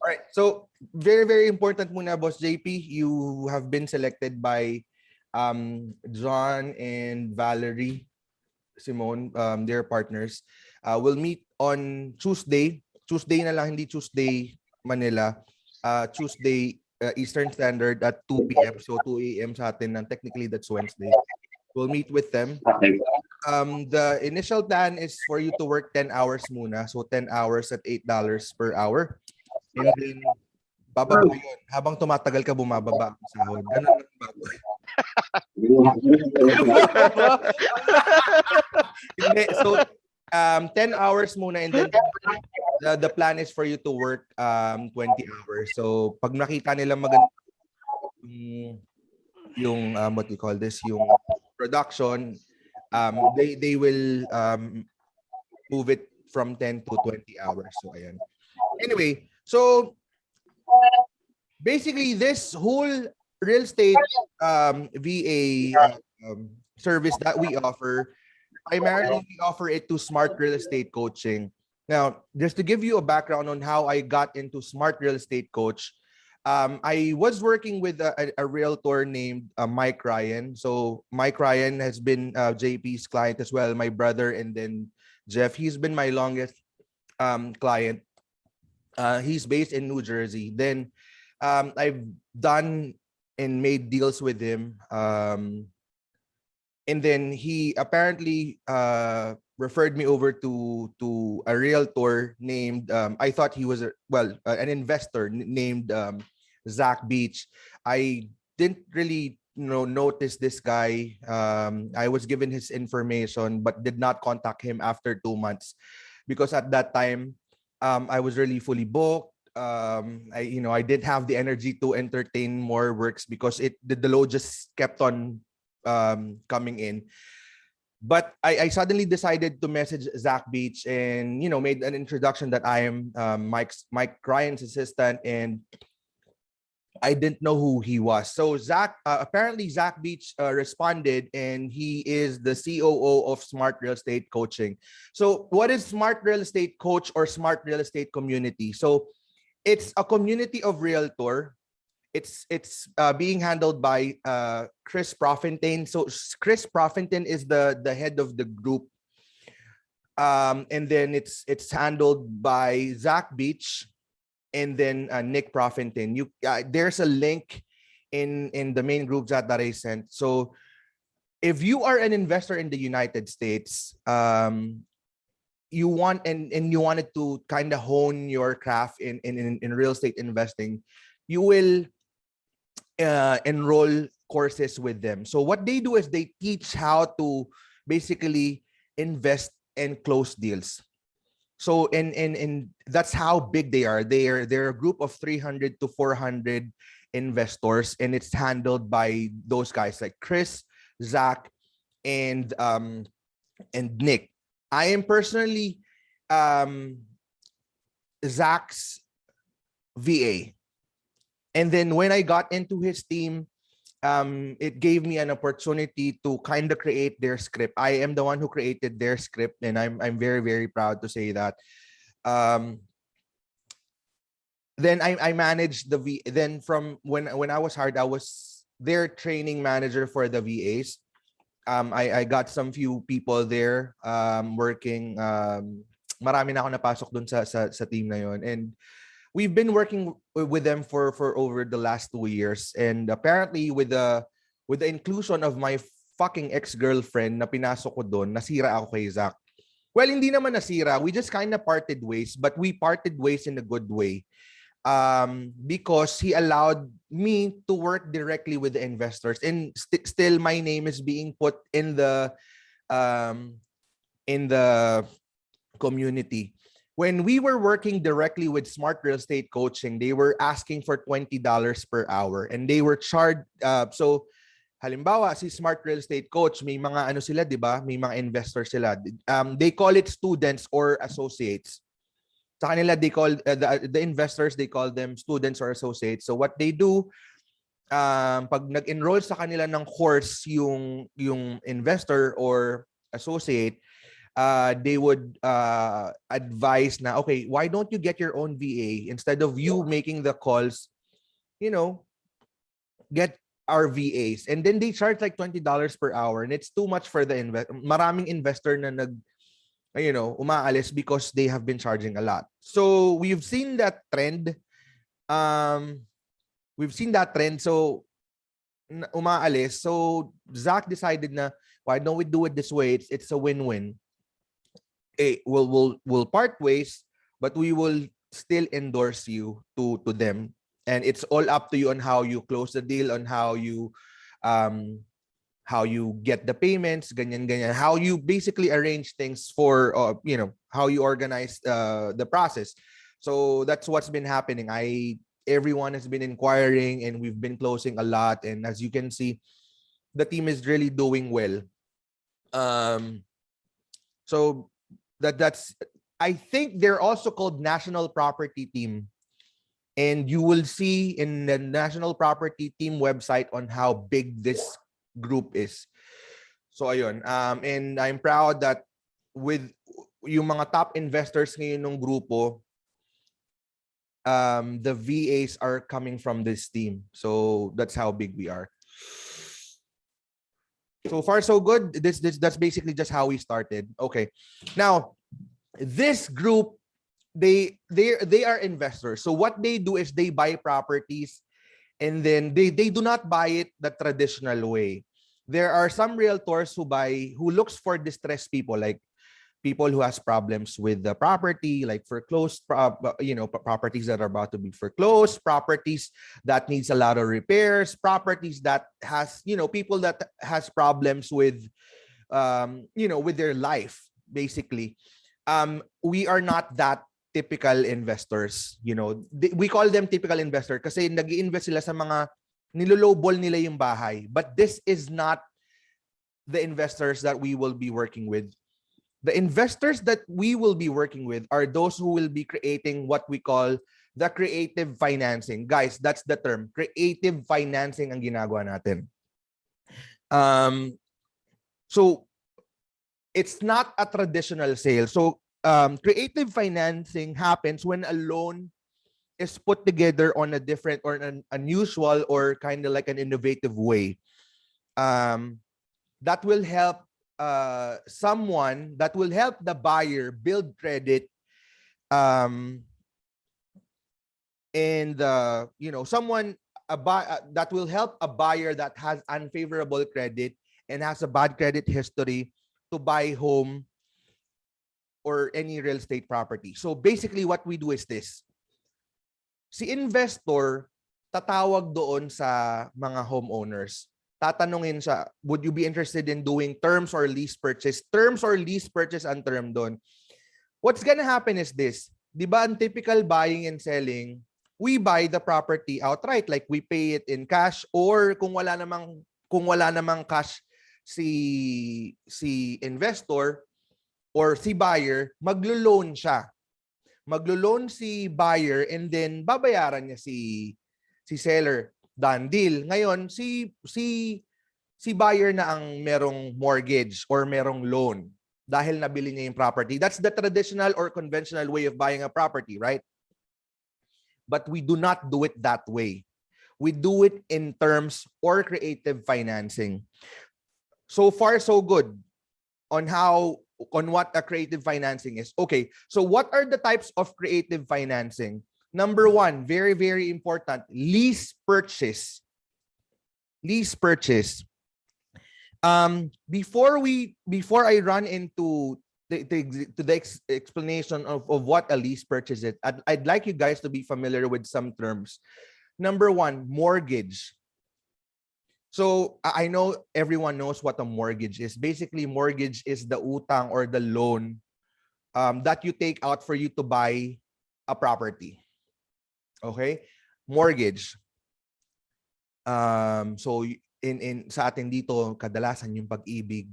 All right. So very, very important muna, Boss JP. You have been selected by John and Valerie Simone, their partners. We'll meet on Tuesday. Tuesday na lang, hindi Tuesday Manila. Tuesday Eastern Standard at 2 p.m. So 2 a.m. sa atin. And technically, that's Wednesday. We'll meet with them. Okay. The initial plan is for you to work 10 hours muna. So 10 hours at $8 per hour. And then, bababa yun. Habang tumatagal ka, bumababa ang sahod. Ganun lang bago. Hindi. So, 10 hours muna and then the plan is for you to work 20 hours. So, pag nakita nila maganda yung what you call this, yung production, they will move it from 10 to 20 hours. So, ayan. Anyway, so basically this whole real estate VA service that we offer, primarily we offer it to Smart Real Estate Coaching. Now, just to give you a background on how I got into Smart Real Estate Coach, I was working with a realtor named Mike Ryan. So Mike Ryan has been JP's client as well, my brother, and then Jeff. He's been my longest client. He's based in New Jersey. Then I've done and made deals with him. And then he apparently referred me over to a realtor named, I thought he was, an investor named Zach Beach. I didn't really notice this guy. I was given his information, but did not contact him after 2 months because at that time, I was really fully booked. I didn't have the energy to entertain more works because the load just kept on coming in. But I suddenly decided to message Zach Beach and made an introduction that I am Mike Ryan's assistant, and I didn't know who he was. So apparently Zach Beach responded, and he is the COO of Smart Real Estate Coaching. So what is Smart Real Estate Coach or Smart Real Estate Community? So it's a community of realtor. It's being handled by Chris Profentain. So Chris Profentain is the head of the group. And then it's handled by Zach Beach and then Nick Profentain. There's a link in the main group chat that I sent. So if you are an investor in the United States, you want and you wanted to kind of hone your craft in real estate investing, you will enroll courses with them. So what they do is they teach how to basically invest and close deals. So and that's how big they are. They're a group of 300 to 400 investors, and it's handled by those guys like Chris, Zach, and Nick. I am personally Zach's VA. And then when I got into his team, it gave me an opportunity to kind of create their script. I am the one who created their script, and I'm very, very proud to say that. Then I managed the then from when I was hired, I was their training manager for the VAs. I got some few people there working. Marami na ako napasok dun sa team na yon, and we've been working with them for over the last 2 years. And apparently with the inclusion of my fucking ex-girlfriend na pinasok ko doon, nasira ako kay Zach. Well, hindi naman nasira. We just kind of parted ways, but we parted ways in a good way. Because he allowed me to work directly with the investors, and still my name is being put in the community. When we were working directly with Smart Real Estate Coaching, they were asking for $20 per hour, and they were charged. So halimbawa, si Smart Real Estate Coach, may mga ano sila, di ba? May mga investors sila. They call it students or associates. Sa kanila, they call the investors, they call them students or associates. So what they do, pag nag-enroll sa kanila ng course yung investor or associate, they would advise na, okay, why don't you get your own VA instead of you making the calls, you know, get our VAs. And then they charge like $20 per hour, and it's too much for the maraming investor na umaalis because they have been charging a lot. So we've seen that trend. So umaalis. So Zach decided na, why don't we do it this way? It's a win-win. We'll part ways, but we will still endorse you to them, and it's all up to you on how you close the deal, on how you get the payments, ganyan ganyan, how you basically arrange things for how you organize the process. So that's what's been happening. Everyone has been inquiring, and we've been closing a lot, and as you can see, the team is really doing well. So that's I think they're also called National Property Team, and you will see in the National Property Team website on how big this group is. So ayun, and I'm proud that with yung mga top investors ngayon ng grupo, the VAs are coming from this team. So that's how big we are. So far, so good. That's basically just how we started. Okay, now this group, they are investors. So what they do is they buy properties, and then they do not buy it the traditional way. There are some realtors who looks for distressed people, like people who has problems with the property, like foreclosed properties that are about to be foreclosed, properties that needs a lot of repairs, properties that has people that has problems with with their life, basically. We are not that typical investors. We call them typical investor kasi nag-i-invest sila sa mga nilolowball nila yung bahay. But this is not the investors that we will be working with. The investors that we will be working with are those who will be creating what we call the creative financing. Guys, that's the term. Creative financing ang ginagawa natin. So it's not a traditional sale. So creative financing happens when a loan is put together on a different or an unusual or kind of like an innovative way. That will help that will help the buyer build credit, and that will help a buyer that has unfavorable credit and has a bad credit history to buy home or any real estate property. So basically what we do is this. Si investor tatawag doon sa mga homeowners. Tatanungin siya, would you be interested in doing terms or lease purchase? Terms or lease purchase ang term doon. What's gonna happen is this. Di ba, ang typical buying and selling, we buy the property outright. Like we pay it in cash, or kung wala namang cash si investor or si buyer, maglo-loan siya. Maglo-loan si buyer, and then babayaran niya si seller. Done deal. Ngayon, si buyer na ang merong mortgage or merong loan dahil nabili niya yung property. That's the traditional or conventional way of buying a property, right? But we do not do it that way. We do it in terms or creative financing. So far, so good on what a creative financing is. Okay, so what are the types of creative financing? Number one, very, very important, lease purchase. Lease purchase. Before I run into the explanation of what a lease purchase is, I'd like you guys to be familiar with some terms. Number one, mortgage. So I know everyone knows what a mortgage is. Basically, mortgage is the utang or the loan that you take out for you to buy a property. Okay? Mortgage. So in sa atin dito, kadalasan yung pag-ibig.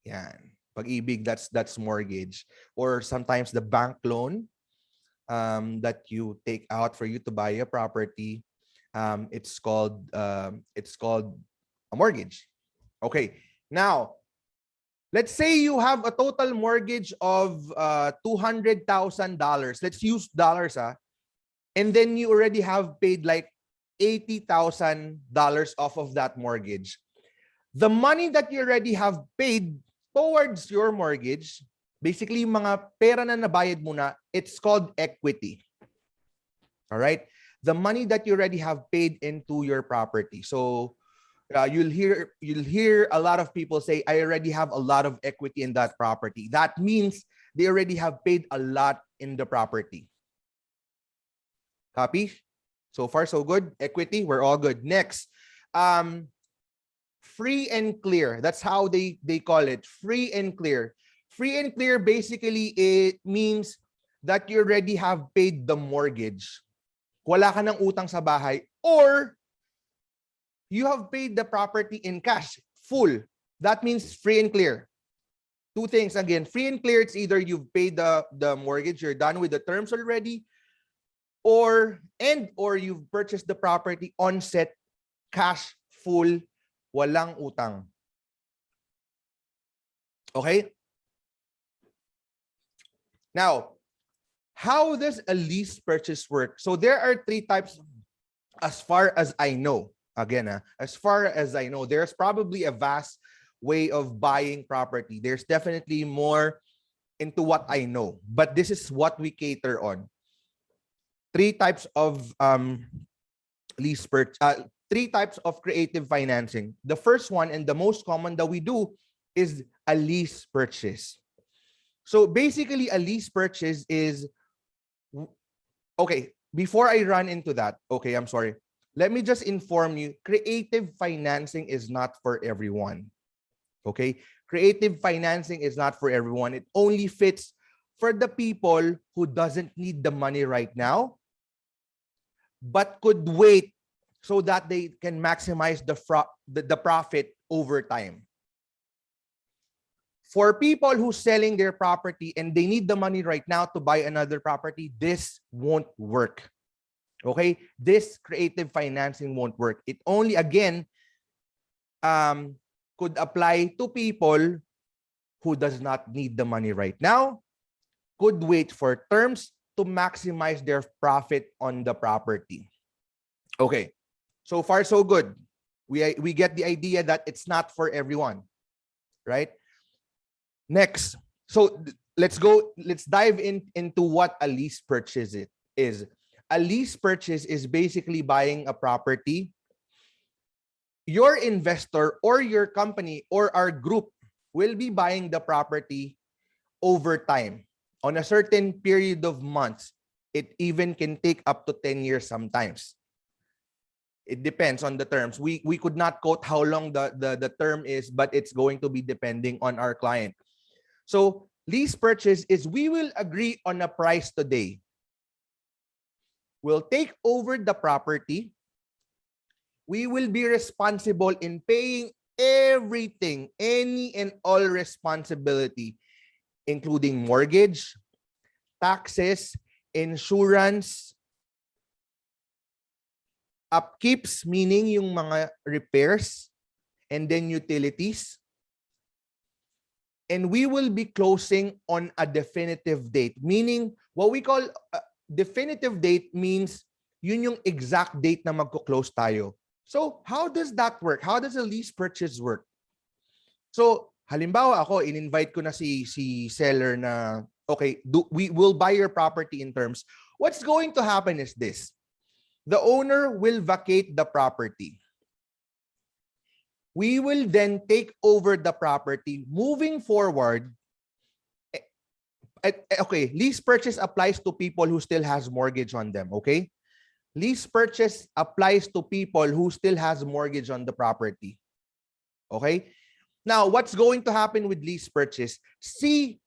Yan. Pag-ibig, that's mortgage. Or sometimes the bank loan that you take out for you to buy a property, it's called a mortgage. Okay. Now, Let's say you have a total mortgage of $200,000. Let's use dollars, and then you already have paid like $80,000 off of that mortgage. The money that you already have paid towards your mortgage, basically mga pera na nabayad mo na, it's called equity. All right? The money that you already have paid into your property. So you'll hear a lot of people say, I already have a lot of equity in that property. That means they already have paid a lot in the property. Copy? So far, so good. Equity, we're all good. Next, free and clear. That's how they call it. Free and clear. Free and clear, basically, it means that you already have paid the mortgage. Wala ka ng utang sa bahay, or you have paid the property in cash, full. That means free and clear. Two things again. Free and clear, it's either you've paid the mortgage, you're done with the terms already, or you've purchased the property on set, cash, full, walang utang. Okay? Now, how does a lease purchase work? So there are three types as far as I know. Again, as far as I know, there's probably a vast way of buying property. There's definitely more into what I know, but this is what we cater on. Three types of lease purchase, three types of creative financing. The first one and the most common that we do is a lease purchase. So basically, a lease purchase is, okay, before I run into that, okay, I'm sorry. Let me just inform you, creative financing is not for everyone. Okay? Creative financing is not for everyone. It only fits for the people who doesn't need the money right now, but could wait so that they can maximize the profit over time. For people who's selling their property and they need the money right now to buy another property, this won't work. Okay? This creative financing won't work. It only, again, could apply to people who does not need the money right now, could wait for terms to maximize their profit on the property. Okay. So far, so good. We get the idea that it's not for everyone, right? Next, so let's dive into what a lease purchase is. A lease purchase is basically buying a property. Your investor or your company or our group will be buying the property over time on a certain period of months. It even can take up to 10 years sometimes. It depends on the terms. We could not quote how long the term is, but it's going to be depending on our client. So lease purchase is we will agree on a price today. We'll take over the property. We will be responsible in paying everything, any and all responsibility, including mortgage, taxes, insurance, upkeeps, meaning yung mga repairs, and then utilities. And we will be closing on a definitive date, meaning what we call definitive date means yun yung exact date na magko-close tayo. So how does that work? How does a lease purchase work? So halimbawa ako, in-invite ko na si seller na, okay, we will buy your property in terms. What's going to happen is this. The owner will vacate the property. We will then take over the property. Moving forward, okay, lease purchase applies to people who still has mortgage on them, okay? Lease purchase applies to people who still has mortgage on the property. Okay? Now, what's going to happen with lease purchase? Si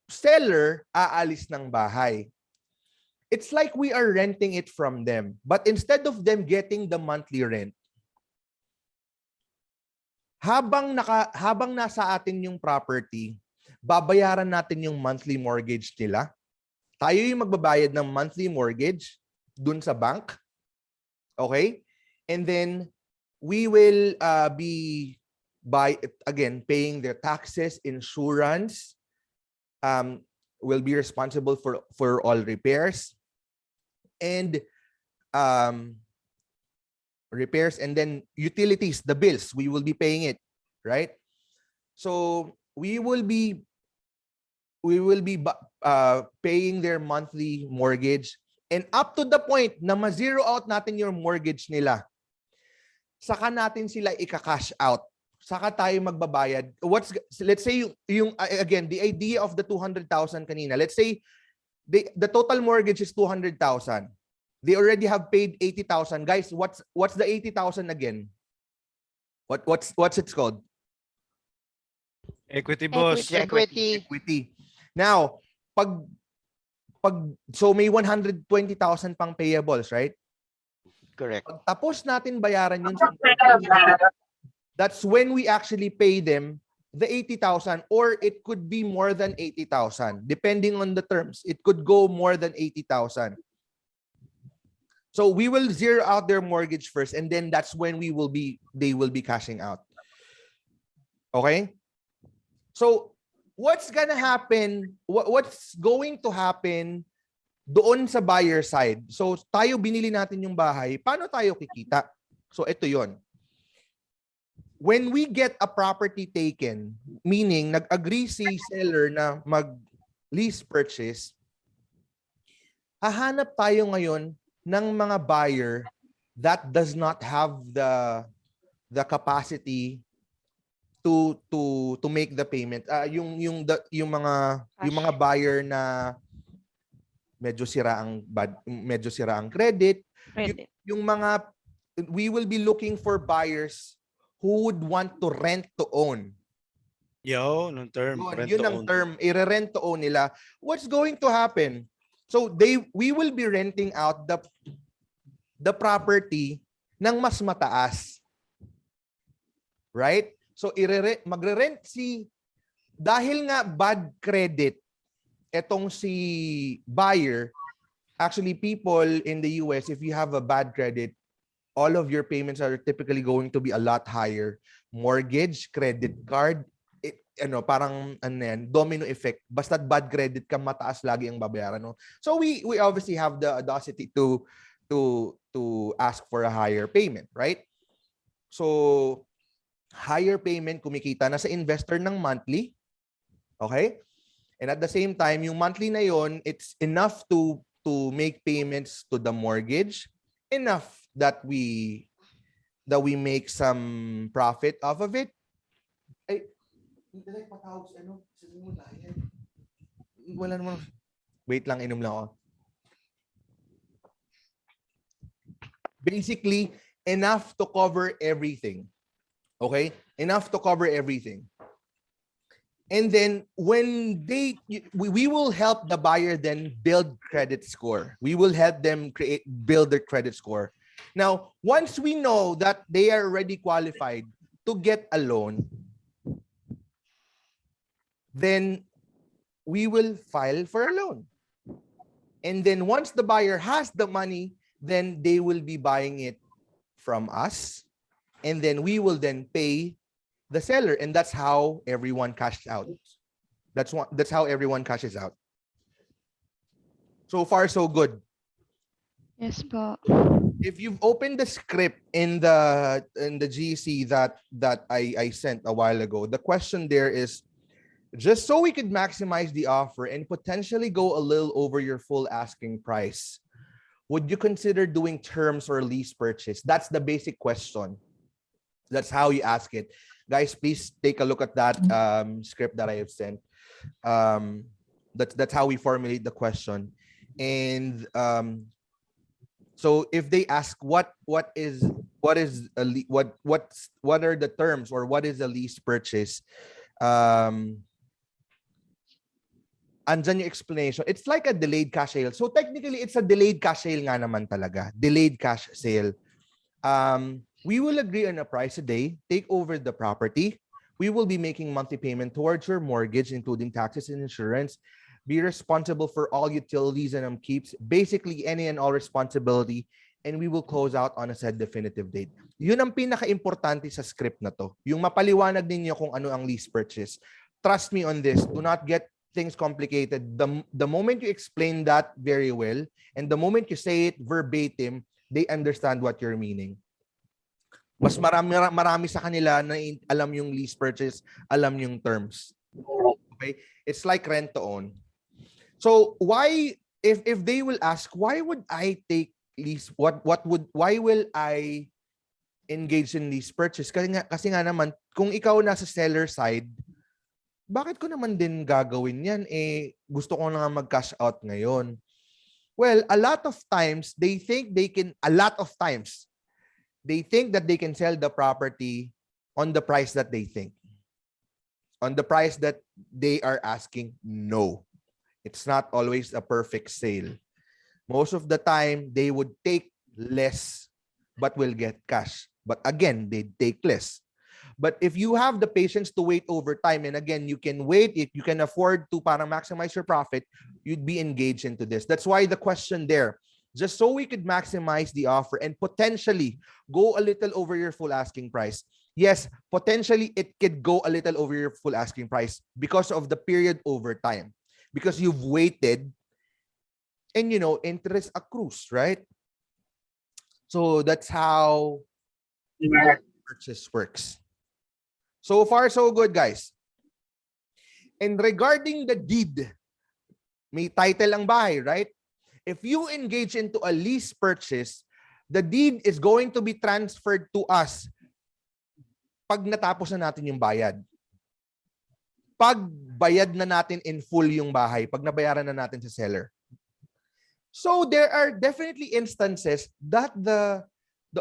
seller aalis ng bahay. It's like we are renting it from them. But instead of them getting the monthly rent, habang nasa atin yung property, babayaran natin yung monthly mortgage nila. Tayo yung magbabayad ng monthly mortgage dun sa bank. Okay? And then we will be by, again, paying their taxes, insurance, will be responsible for all repairs, and and then utilities, the bills, we will be paying it, right? So we will be paying their monthly mortgage, and up to the point na ma-zero out natin yung mortgage nila, saka natin sila ika-cash out. Saka tayo magbabayad. Let's say again, the idea of the 200,000 kanina. Let's say the total mortgage is 200,000. They already have paid 80,000. Guys, what's the 80,000 again? What's it called? Equity, boss. Equity. Now, so may 120,000 pang payables, right? Correct. Pag tapos natin bayaran yun, that's when we actually pay them the 80,000, or it could be more than 80,000 depending on the terms. It could go more than 80,000. So we will zero out their mortgage first, and then that's when they will be cashing out. Okay? So what's gonna happen? What's going to happen doon sa buyer side? So tayo, binili natin yung bahay, paano tayo kikita? So ito yon. When we get a property taken, meaning nag-agree si seller na mag-lease purchase, hahanap tayo ngayon ng mga buyer that does not have the capacity to make the payment. Yung mga buyer na medyo sira ang credit. Yung mga, we will be looking for buyers who would want to rent to own. Nung term. Yun ang term, i-rent to own nila. What's going to happen? So we will be renting out the property ng mas mataas. Right? So magre-rent dahil nga bad credit etong si buyer. Actually, people in the US, if you have a bad credit, all of your payments are typically going to be a lot higher. Mortgage, credit card, parang domino effect. Basta bad credit ka, mataas lagi ang babayaran, no? So we obviously have the audacity to ask for a higher payment, right? So higher payment, kumikita na sa investor ng monthly. Okay? And at the same time, yung monthly na yon, it's enough to make payments to the mortgage, enough that we make some profit off of it. Wala naman. Wait lang, inom lang ako. Basically, enough to cover everything. Okay? Enough to cover everything. And then when we will help the buyer then build credit score. We will help them build their credit score. Now, once we know that they are already qualified to get a loan, then we will file for a loan. And then once the buyer has the money, then they will be buying it from us. And then we will then pay the seller. And that's how everyone cashed out. That's how everyone cashes out. So far, so good. Yes po. If you've opened the script in the GC that I sent a while ago, the question there is, just so we could maximize the offer and potentially go a little over your full asking price, would you consider doing terms or lease purchase? That's the basic question. That's how you ask it. Guys, please take a look at that script that I have sent. That's how we formulate the question. And so if they ask what are the terms, or what is a lease purchase, andyan yung explanation. It's like a delayed cash sale. So technically, it's a delayed cash sale nga naman talaga. Delayed cash sale. We will agree on a price a day, take over the property. We will be making monthly payment towards your mortgage, including taxes and insurance. Be responsible for all utilities and keeps. Basically, any and all responsibility and we will close out on a said definitive date. Yun ang pinaka-importante sa script na to. Yung mapaliwanag ninyo kung ano ang lease purchase. Trust me on this. Do not get things complicated. The moment you explain that very well, and the moment you say it verbatim, they understand what you're meaning. Mas marami sa kanila na alam yung lease purchase, alam yung terms. Okay? It's like rent to own. So why, if they will ask, why would I take lease? Why will I engage in lease purchase? Kasi nga naman, kung ikaw nasa seller side, bakit ko naman din gagawin yan? Gusto ko na nga mag-cash out ngayon. Well, a lot of times, they think that they can sell the property on the price that they think. On the price that they are asking, no. It's not always a perfect sale. Most of the time, they would take less but will get cash. But again, they take less. But if you have the patience to wait over time, and again, you can wait, if you can afford to para maximize your profit, you'd be engaged into this. That's why the question there, just so we could maximize the offer and potentially go a little over your full asking price. Yes, potentially it could go a little over your full asking price because of the period over time. Because you've waited and, interest accrues, right? So that's how purchase works. So far, so good, guys. And regarding the deed, may title ang bahay, right? If you engage into a lease purchase, the deed is going to be transferred to us pag natapos na natin yung bayad. Pag bayad na natin in full yung bahay, pag nabayaran na natin sa seller. So there are definitely instances that the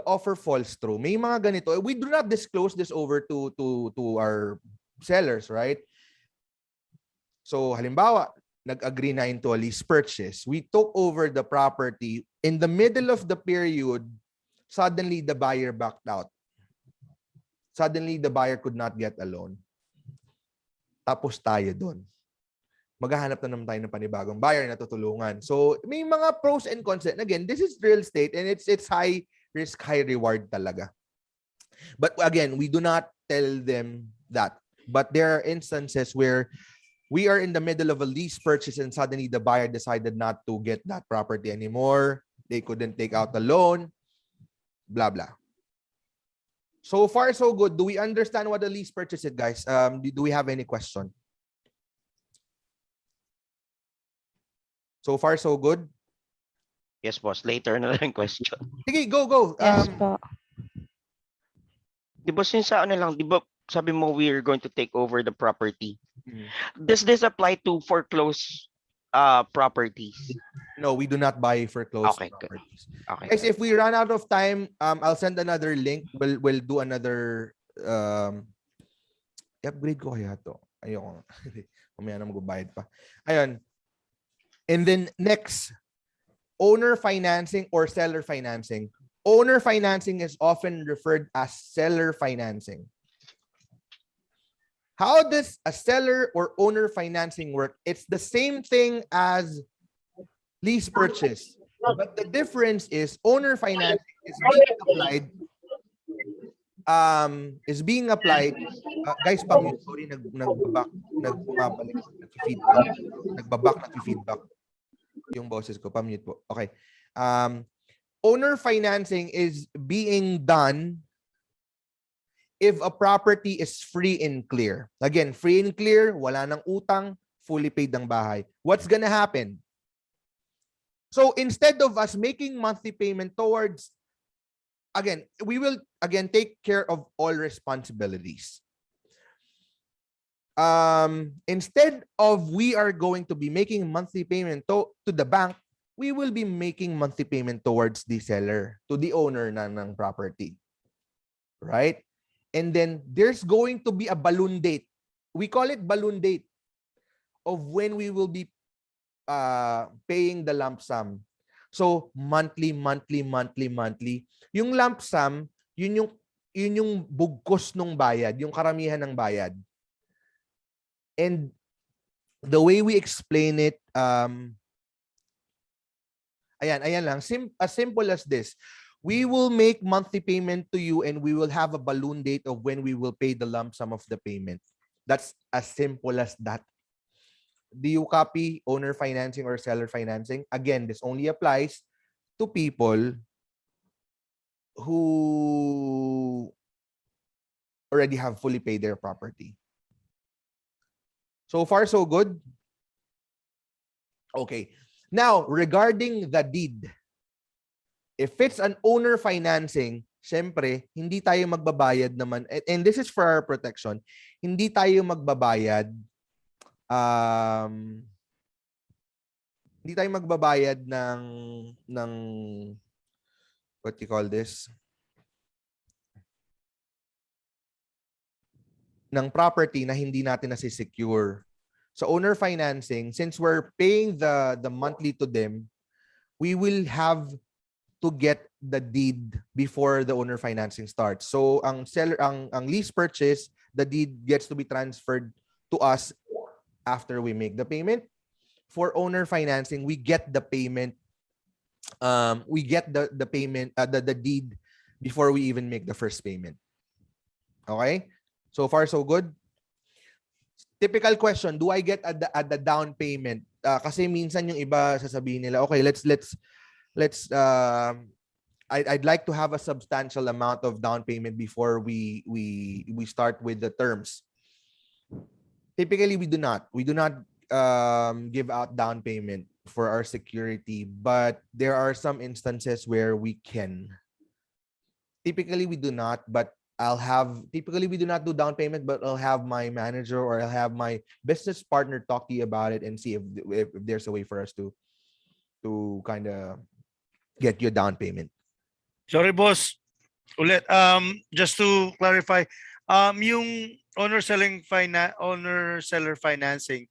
offer falls through. May mga ganito. We do not disclose this over to our sellers, right? So halimbawa, nag-agree na into a lease purchase. We took over the property. In the middle of the period, suddenly the buyer backed out. Suddenly the buyer could not get a loan. Tapos tayo doon. Maghahanap na naman tayo ng panibagong buyer na tutulungan. So may mga pros and cons. And again, this is real estate and it's high risk, high reward talaga. But again, we do not tell them that. But there are instances where we are in the middle of a lease purchase and suddenly the buyer decided not to get that property anymore. They couldn't take out the loan. Blah, blah. So far, so good. Do we understand what a lease purchase is, guys? Do we have any question? So far, so good? Yes, boss. Later na lang question. Sige, go. Yes po. Di ba since ano lang, di ba sabi mo we're going to take over the property? Does this apply to foreclosed properties? No, we do not buy foreclosed Okay, good. properties. Okay. Guys, if we run out of time, I'll send another link. We'll do another i-upgrade ko kaya to. Ayoko. Mamaya na magbabayad pa. Ayun. And then next, owner financing or seller financing. Owner financing is often referred as seller financing. How does a seller or owner financing work? It's the same thing as lease purchase. But the difference is owner financing is being applied. Guys, pamute, sorry, nagbabak, nag-feedback yung boses ko. Pamute po. Okay. Owner financing is being done if a property is free and clear. Again, free and clear, wala nang utang, fully paid ang bahay. What's gonna happen? So instead of us making monthly payment towards, again, we will again take care of all responsibilities. Instead of we are going to be making monthly payment to the bank, we will be making monthly payment towards the seller, to the owner ng property. Right? And then there's going to be a balloon date. We call it balloon date of when we will be paying the lump sum. So monthly. Yung lump sum, yun yung bugkos nung bayad, yung karamihan ng bayad. And the way we explain it, Ayan lang. As simple as this. We will make monthly payment to you and we will have a balloon date of when we will pay the lump sum of the payment. That's as simple as that. Do you copy owner financing or seller financing? Again, this only applies to people who already have fully paid their property. So far, so good? Okay. Now, regarding the deed, if it's an owner financing, syempre, hindi tayo magbabayad naman. And this is for our protection. Hindi tayo magbabayad hindi tayo magbabayad ng what you call this? Ng property na hindi natin nasi-secure. So owner financing, since we're paying the monthly to them, we will have to get the deed before the owner financing starts. So ang seller ang lease purchase, the deed gets to be transferred to us after we make the payment. For owner financing, we get the payment the payment the deed before we even make the first payment. Okay? So far so good. Typical question, do I get at the down payment? Kasi minsan yung iba sasabihin nila, okay, let's I'd like to have a substantial amount of down payment before we start with the terms. Typically, we do not give out down payment for our security, but there are some instances where we can. Typically, we do not, but typically we do not do down payment, but I'll have my manager or I'll have my business partner talk to you about it and see if there's a way for us to kind of get you a down payment. Sorry, boss. Ulit, just to clarify, yung owner-seller financing,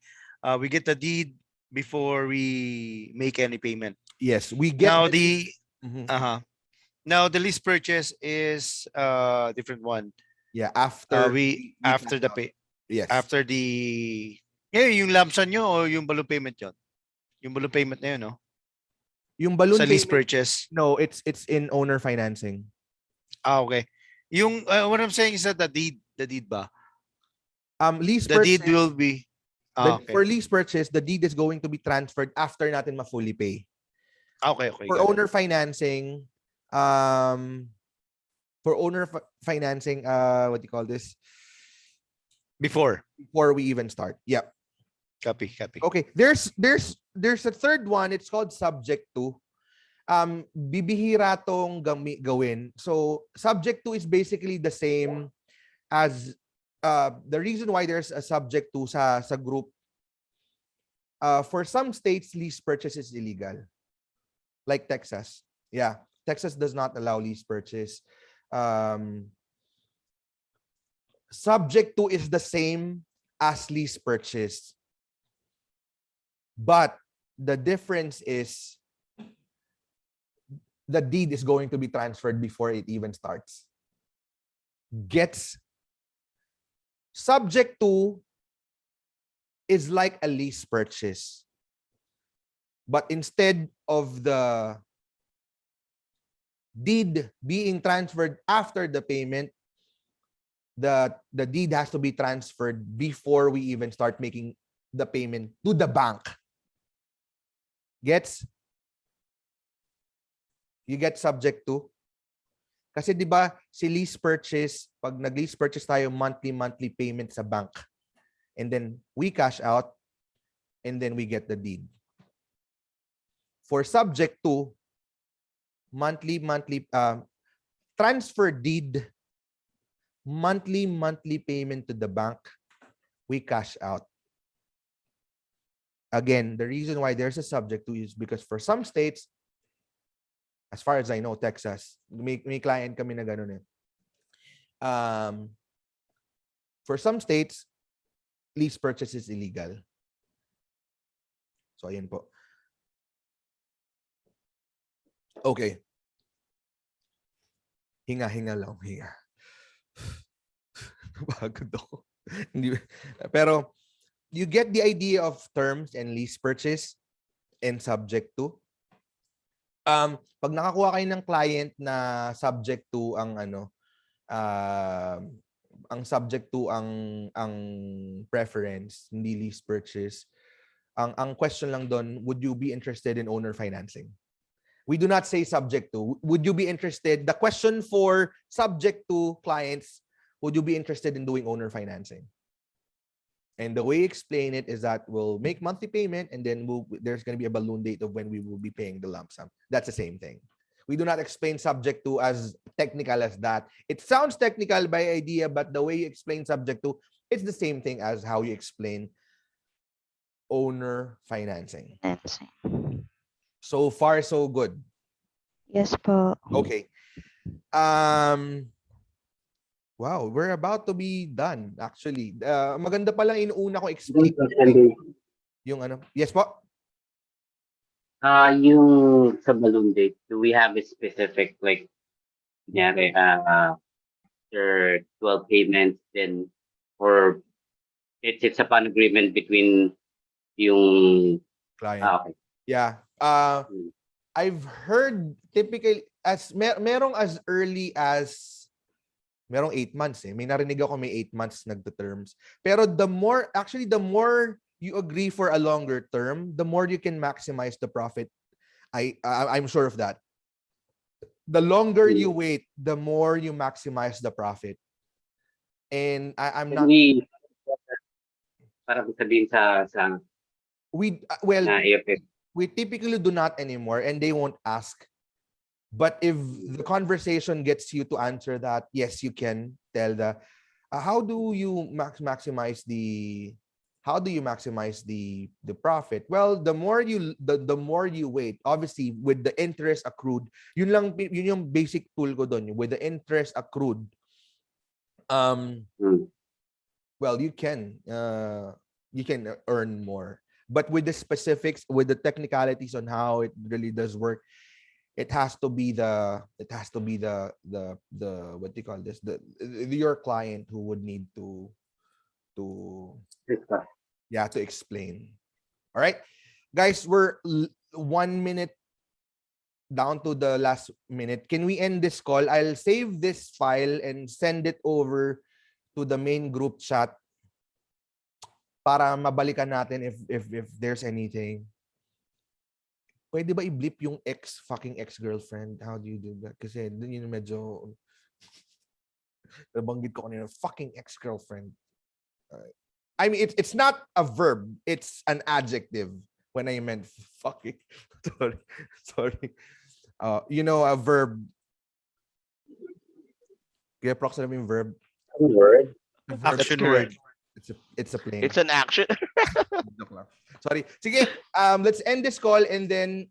we get the deed before we make any payment. Yes, we get Now Mhm. now the lease purchase is different one. Yeah, after We after cash the out. pay Yes. after the yung lump sum nyo o yung balloon payment yon? Yung balloon payment na yun, no? Yung balloon Sa lease payment, purchase. no, it's in owner financing. Okay. Yung what I'm saying is that the deed ba? Lease The purchase, deed will be okay. for lease purchase, the deed is going to be transferred after natin ma-fully pay. Okay, For got it. owner financing, what do you call this? Before Before we even start. Yeah. copy. Okay. There's a third one. It's called subject to. Bibihira tong gawin. So subject to is basically the same as the reason why there's a subject to sa group. For some states, lease purchase is illegal. Like Texas. Yeah. Texas does not allow lease purchase. Subject to is the same as lease purchase. But the difference is the deed is going to be transferred before it even starts. Gets subject to is like a lease purchase. But instead of the deed being transferred after the payment, the deed has to be transferred before we even start making the payment to the bank. Gets? You get subject to? Kasi 'di ba si lease purchase, pag nag-lease purchase tayo, monthly payment sa bank. And then we cash out and then we get the deed. For subject to, monthly transfer deed, monthly payment to the bank, we cash out. Again, the reason why there's a subject to is because for some states, as far as I know, Texas, may client kami na ganun eh. For some states, lease purchase is illegal. So, ayan po. Okay. Hinga lang. Pagod ako. Pero, you get the idea of terms and lease purchase and subject to. Pag nakakuha kayo ng client na subject to ang ang subject to ang preference, hindi lease purchase, ang question lang doon, would you be interested in owner financing? We do not say subject to. Would you be interested? The question for subject to clients, would you be interested in doing owner financing? And the way you explain it is that we'll make monthly payment and then there's going to be a balloon date of when we will be paying the lump sum. That's the same thing. We do not explain subject to as technical as that. It sounds technical by idea, but the way you explain subject to, it's the same thing as how you explain owner financing. Financing. So far, so good. Yes po. Okay. Wow, we're about to be done actually. Maganda pa lang inuuna ko explain yung ano. Yes po. Yung sa balloon date, do we have a specific like kunyari after 12 payments then or it's upon agreement between yung Client. okay. Yeah. I've heard typically as merong as early as merong 8 months eh. May narinig ako may 8 months nagte-terms. Pero the more you agree for a longer term, the more you can maximize the profit. I'm sure of that. The longer you wait, the more you maximize the profit. And I'm not Parang sabihin sa well na AFF. we typically do not anymore and they won't ask. But if the conversation gets you to answer that, yes, you can tell how do you maximize the profit? Well, the more you wait, obviously with the interest accrued, yun yung basic tool ko doon, with the interest accrued. Well, you can earn more. But with the specifics, with the technicalities on how it really does work, it has to be the what do you call this, your client who would need to explain. All right, guys, we're 1 minute down to the last minute. Can we end this call? I'll save this file and send it over to the main group chat para mabalikan natin if there's anything. Pwede ba i-blip yung fucking ex-girlfriend? How do you do that? Kasi dun yun medyo nabanggit ko kanina, fucking ex-girlfriend. I mean, it's not a verb. It's an adjective when I meant fucking. Sorry. You know, a verb. Kaya prox na yung verb. Word. A verb. Action word. It's a plane. It's an action. Sorry. Sige, let's end this call and then